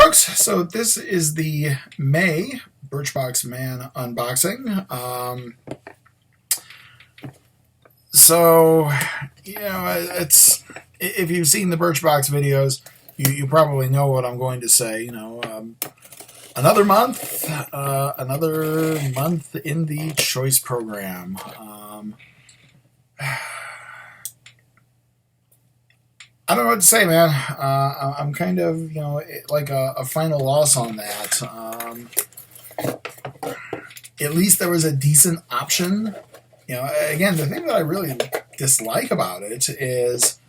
folks, so this is the May Birchbox Man unboxing. So, it's if you've seen the Birchbox videos, you probably know what I'm going to say. Another month in the choice program. I don't know what to say, man. I'm kind of, like a final loss on that. At least there was a decent option. Again, the thing that I really dislike about it is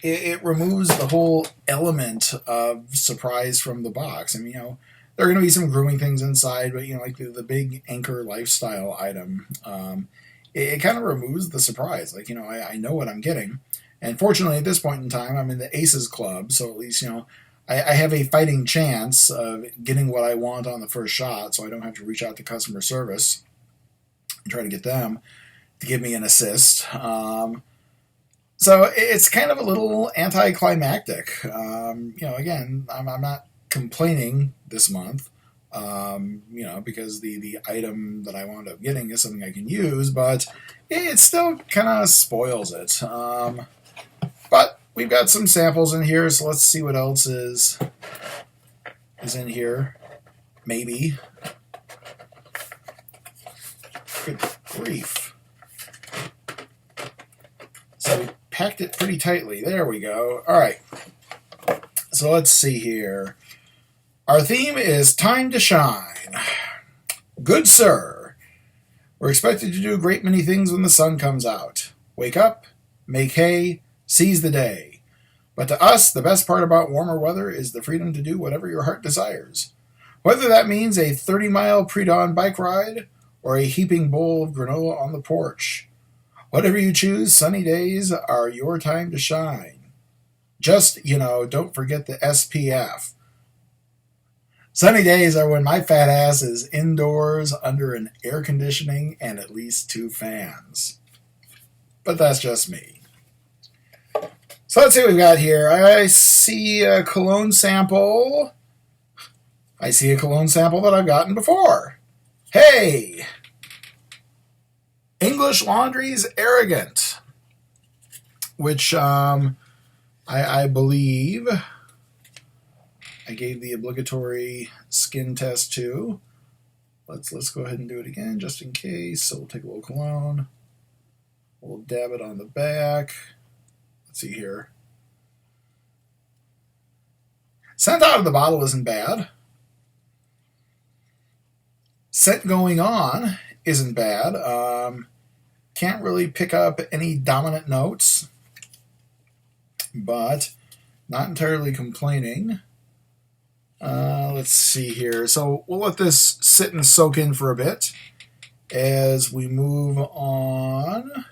it removes the whole element of surprise from the box. I mean, there are going to be some grooming things inside, but, like the big anchor lifestyle item, it kind of removes the surprise. Like, I know what I'm getting. And fortunately, at this point in time, I'm in the Aces Club, so at least, I have a fighting chance of getting what I want on the first shot, so I don't have to reach out to customer service and try to get them to give me an assist. So it's kind of a little anticlimactic. Again, I'm not complaining this month, because the item that I wound up getting is something I can use, but it still kind of spoils it. But we've got some samples in here, so let's see what else is in here. Maybe. Good grief. So we packed it pretty tightly. There we go. All right. So let's see here. Our theme is Time to Shine. Good sir, we're expected to do a great many things when the sun comes out. Wake up, make hay, seize the day. But to us, the best part about warmer weather is the freedom to do whatever your heart desires. Whether that means a 30-mile pre-dawn bike ride or a heaping bowl of granola on the porch. Whatever you choose, sunny days are your time to shine. Just, don't forget the SPF. Sunny days are when my fat ass is indoors under an air conditioning and at least 2 fans. But that's just me. So let's see what we've got here. I see a cologne sample. I see a cologne sample that I've gotten before. Hey! English Laundry's Arrogant, which I believe I gave the obligatory skin test to. Let's go ahead and do it again just in case. So we'll take a little cologne. We'll dab it on the back. Let's see here. Scent out of the bottle isn't bad. Scent going on isn't bad. Can't really pick up any dominant notes, but not entirely complaining. Let's see here. So we'll let this sit and soak in for a bit as we move on.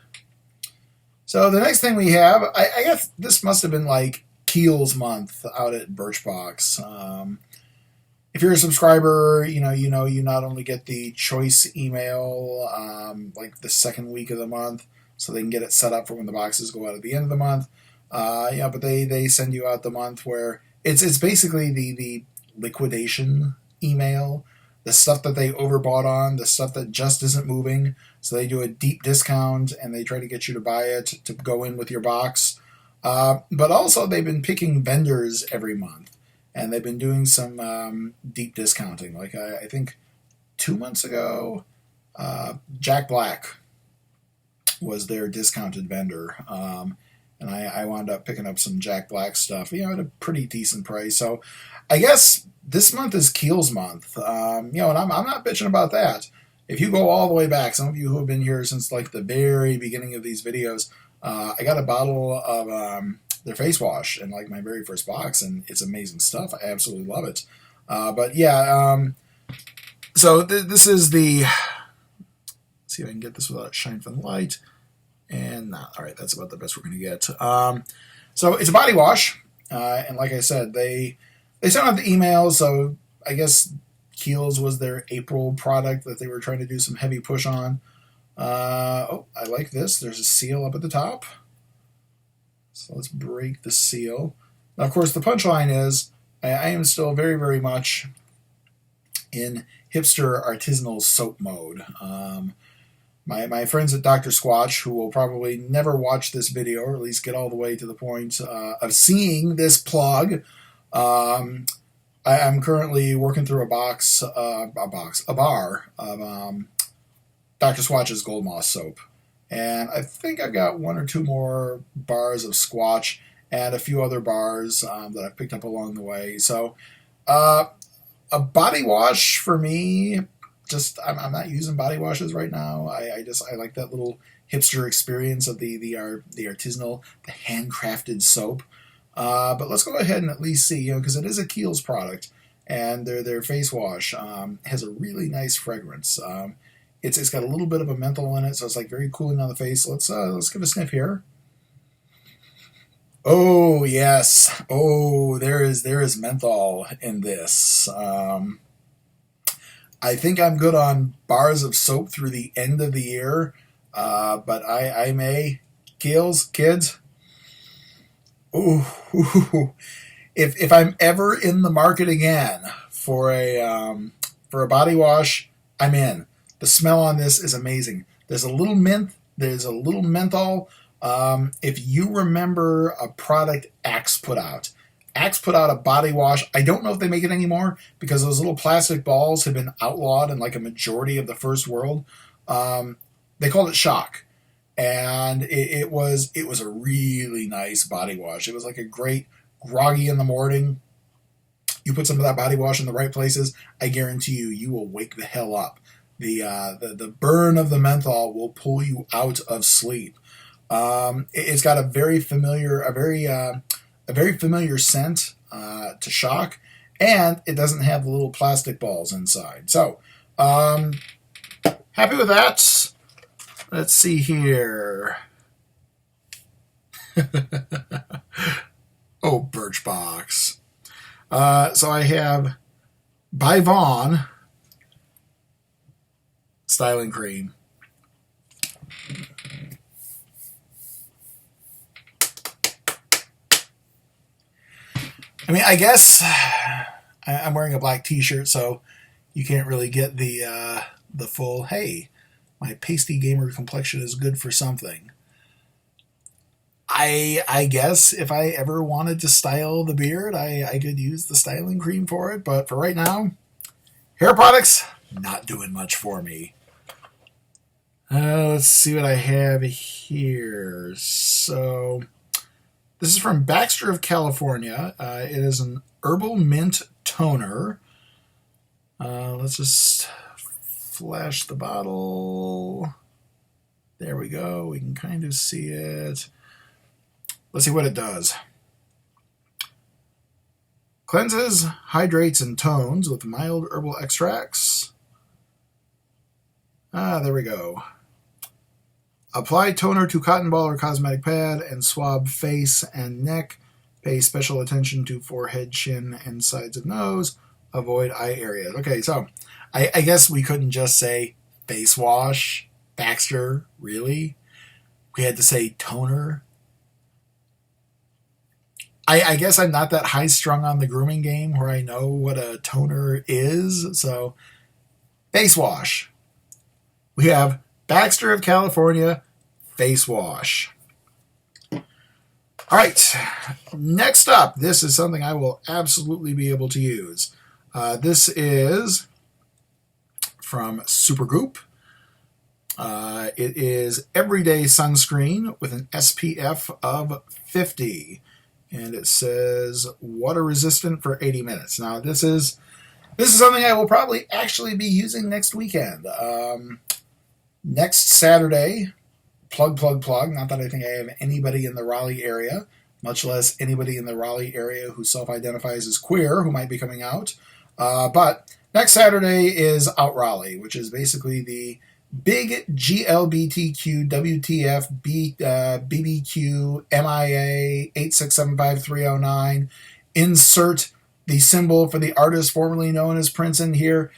So the next thing we have, I guess this must have been like Kiehl's month out at Birchbox. If you're a subscriber, you not only get the choice email like the second week of the month, so they can get it set up for when the boxes go out at the end of the month. But they send you out the month where it's basically the liquidation email, the stuff that they overbought on, the stuff that just isn't moving. So they do a deep discount and they try to get you to buy it to go in with your box. But also they've been picking vendors every month, and they've been doing some deep discounting. Like I think 2 months ago, Jack Black was their discounted vendor. And I wound up picking up some Jack Black stuff, at a pretty decent price. So I guess this month is Kiehl's month. And I'm not bitching about that. If you go all the way back, some of you who have been here since like the very beginning of these videos, I got a bottle of their face wash in like my very first box, and it's amazing stuff. I absolutely love it. But yeah, so this is the, let's see if I can get this without it shine from the light. And not. All right, that's about the best we're going to get. So it's a body wash, and like I said, they sent out the email, so I guess Kiehl's was their April product that they were trying to do some heavy push on. I like this. There's a seal up at the top. So let's break the seal. Now, of course, the punchline is I am still very, very much in hipster artisanal soap mode. My friends at Dr. Squatch, who will probably never watch this video, or at least get all the way to the point of seeing this plug, I'm currently working through a bar of Dr. Squatch's Gold Moss soap. And I think I've got one or two more bars of Squatch and a few other bars that I've picked up along the way. So a body wash for me, I'm not using body washes right now. I like that little hipster experience of the artisanal, the handcrafted soap. But let's go ahead and at least see, because it is a Kiehl's product, and their face wash has a really nice fragrance. It's got a little bit of a menthol in it, so it's like very cooling on the face. Let's give a sniff here. Oh yes, oh there is menthol in this. I think I'm good on bars of soap through the end of the year, but I may. Kiehl's kids. Ooh, if I'm ever in the market again for a body wash, I'm in. The smell on this is amazing. There's a little mint. There's a little menthol. If you remember a product Axe put out a body wash. I don't know if they make it anymore because those little plastic balls have been outlawed in like a majority of the first world. They called it Shock. And it was a really nice body wash. It was like a great groggy in the morning. You put some of that body wash in the right places, I guarantee you will wake the hell up. The burn of the menthol will pull you out of sleep. It's got a very familiar scent to Shock, and it doesn't have the little plastic balls inside. So happy with that. Let's see here. Oh, Birchbox. So I have by Vaughn styling cream. I mean, I guess I'm wearing a black t-shirt, so you can't really get the full, hey, my pasty gamer complexion is good for something. I guess if I ever wanted to style the beard, I could use the styling cream for it. But for right now, hair products, not doing much for me. Let's see what I have here. So this is from Baxter of California. It is an herbal mint toner. Let's just flash the bottle. There we go. We can kind of see it. Let's see what it does. Cleanses, hydrates, and tones with mild herbal extracts. There we go. Apply toner to cotton ball or cosmetic pad and swab face and neck. Pay special attention to forehead, chin, and sides of nose. Avoid eye areas. Okay, so I guess we couldn't just say face wash. Baxter, really? We had to say toner. I guess I'm not that high-strung on the grooming game where I know what a toner is. So, face wash. We have Baxter of California face wash. All right. Next up, this is something I will absolutely be able to use. This is from Supergoop. It is everyday sunscreen with an SPF of 50. And it says water resistant for 80 minutes. Now this is something I will probably actually be using next weekend. Next Saturday, plug. Not that I think I have anybody in the Raleigh area, much less anybody in the Raleigh area who self-identifies as queer who might be coming out. But next Saturday is Out Raleigh, which is basically the big GLBTQ WTF BBQ MIA 8675309. Insert the symbol for the artist formerly known as Prince in here.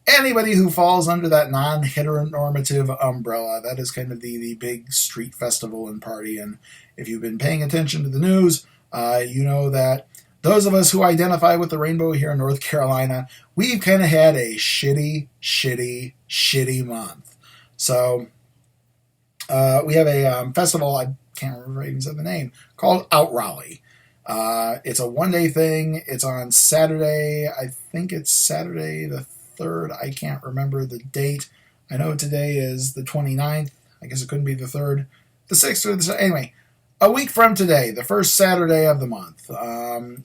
Anybody who falls under that non-heteronormative umbrella. That is kind of the big street festival and party. And if you've been paying attention to the news, you know that those of us who identify with the rainbow here in North Carolina, we've kind of had a shitty month. So we have a festival, I can't remember if I even said the name, called Out Raleigh. It's a one-day thing. It's on Saturday. I think it's Saturday the 3rd. I can't remember the date. I know today is the 29th. I guess it couldn't be the 3rd. The 6th or the... Anyway, a week from today, the first Saturday of the month.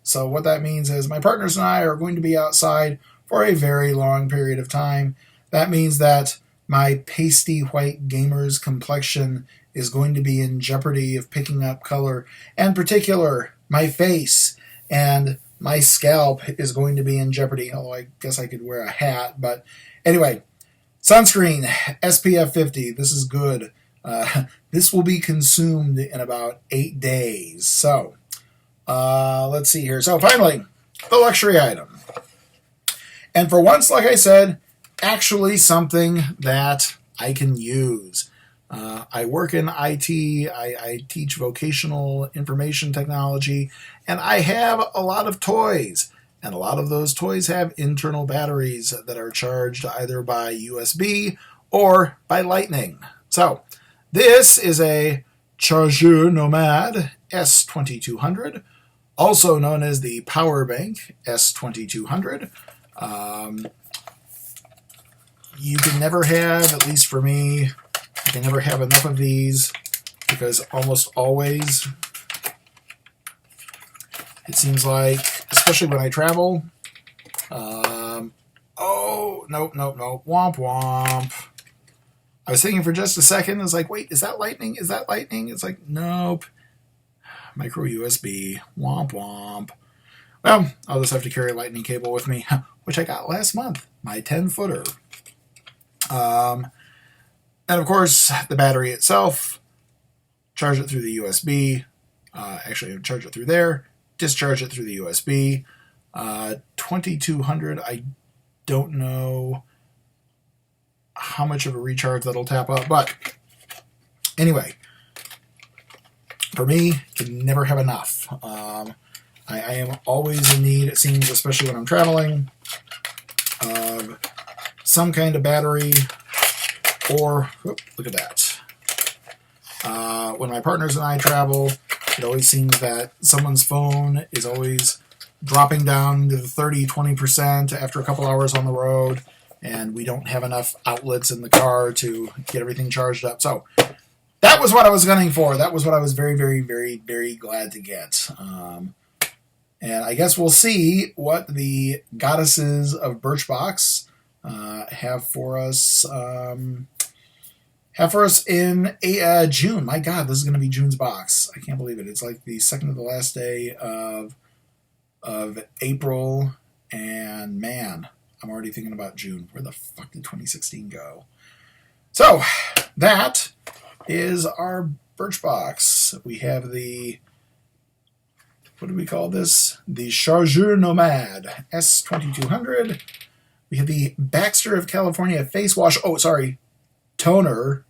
So what that means is my partners and I are going to be outside for a very long period of time. That means that my pasty white gamer's complexion is going to be in jeopardy of picking up color. And in particular, my face and my scalp is going to be in jeopardy. Although I guess I could wear a hat. But anyway, sunscreen, SPF 50. This is good. This will be consumed in about 8 days. So, let's see here. So, finally, the luxury item. And for once, like I said, actually something that I can use. I work in IT. I teach vocational information technology. And I have a lot of toys. And a lot of those toys have internal batteries that are charged either by USB or by lightning. So, this is a Chargeur Nomad S2200, also known as the Power Bank S2200. You can never have, at least for me, you can never have enough of these because almost always it seems like, especially when I travel, oh, nope, womp womp. I was thinking for just a second, I was like, wait, is that lightning? Is that lightning? It's like, nope. Micro USB, womp womp. Well, I'll just have to carry a lightning cable with me, which I got last month, my 10-footer. And of course, the battery itself, charge it through the USB. Actually, charge it through there, discharge it through the USB. 2200, I don't know how much of a recharge that'll tap up, but anyway, for me, can never have enough. I am always in need, it seems, especially when I'm traveling, of some kind of battery, or, look at that. When my partners and I travel, it always seems that someone's phone is always dropping down to the 30-20% after a couple hours on the road, and we don't have enough outlets in the car to get everything charged up. So that was what I was gunning for. That was what I was very, very, very, very glad to get. And I guess we'll see what the goddesses of Birchbox have for us. In June. My God, this is going to be June's box. I can't believe it. It's like the second to the last day of April, and man, I'm already thinking about June. Where the fuck did 2016 go? So, that is our Birchbox. We have the, what do we call this? The Chargeur Nomad S2200. We have the Baxter of California face wash. Oh, sorry. Toner.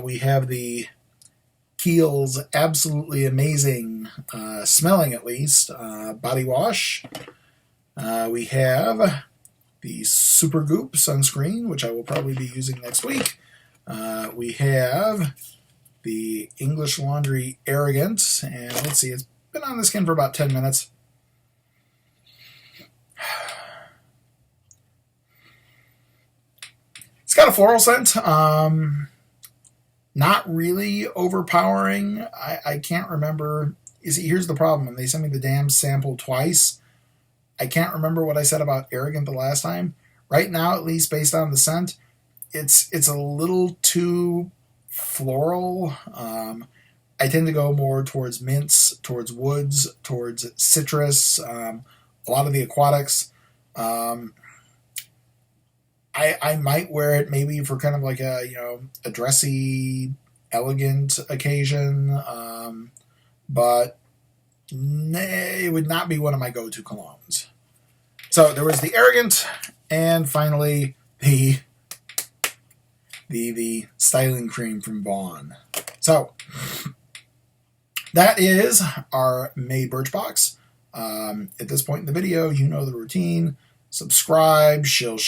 We have the Kiehl's absolutely amazing, smelling at least, body wash. We have the Supergoop sunscreen, which I will probably be using next week. We have the English Laundry Arrogant, and let's see, it's been on the skin for about 10 minutes. It's got a floral scent. Not really overpowering. I can't remember. You see, here's the problem. When they sent me the damn sample twice, I can't remember what I said about Arrogant the last time. Right now, at least based on the scent, it's a little too floral. I tend to go more towards mints, towards woods, towards citrus, a lot of the aquatics. I might wear it maybe for kind of like a dressy, elegant occasion, but it would not be one of my go-to colognes. So there was the Arrogant, and finally the styling cream from Vaughn. So that is our May Birchbox. At this point in the video, you know the routine. Subscribe, shill.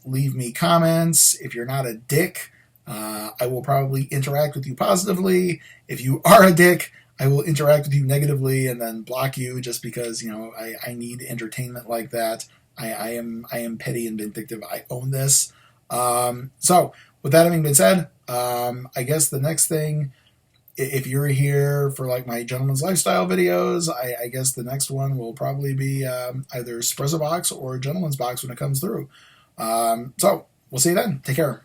Leave me comments. If you're not a dick, I will probably interact with you positively. If you are a dick, I will interact with you negatively and then block you just because, you know, I need entertainment like that. I am petty and vindictive. I own this. So with that having been said, I guess the next thing, if you're here for like my gentleman's lifestyle videos, I guess the next one will probably be either Espresso Box or Gentleman's Box when it comes through. So we'll see you then. Take care.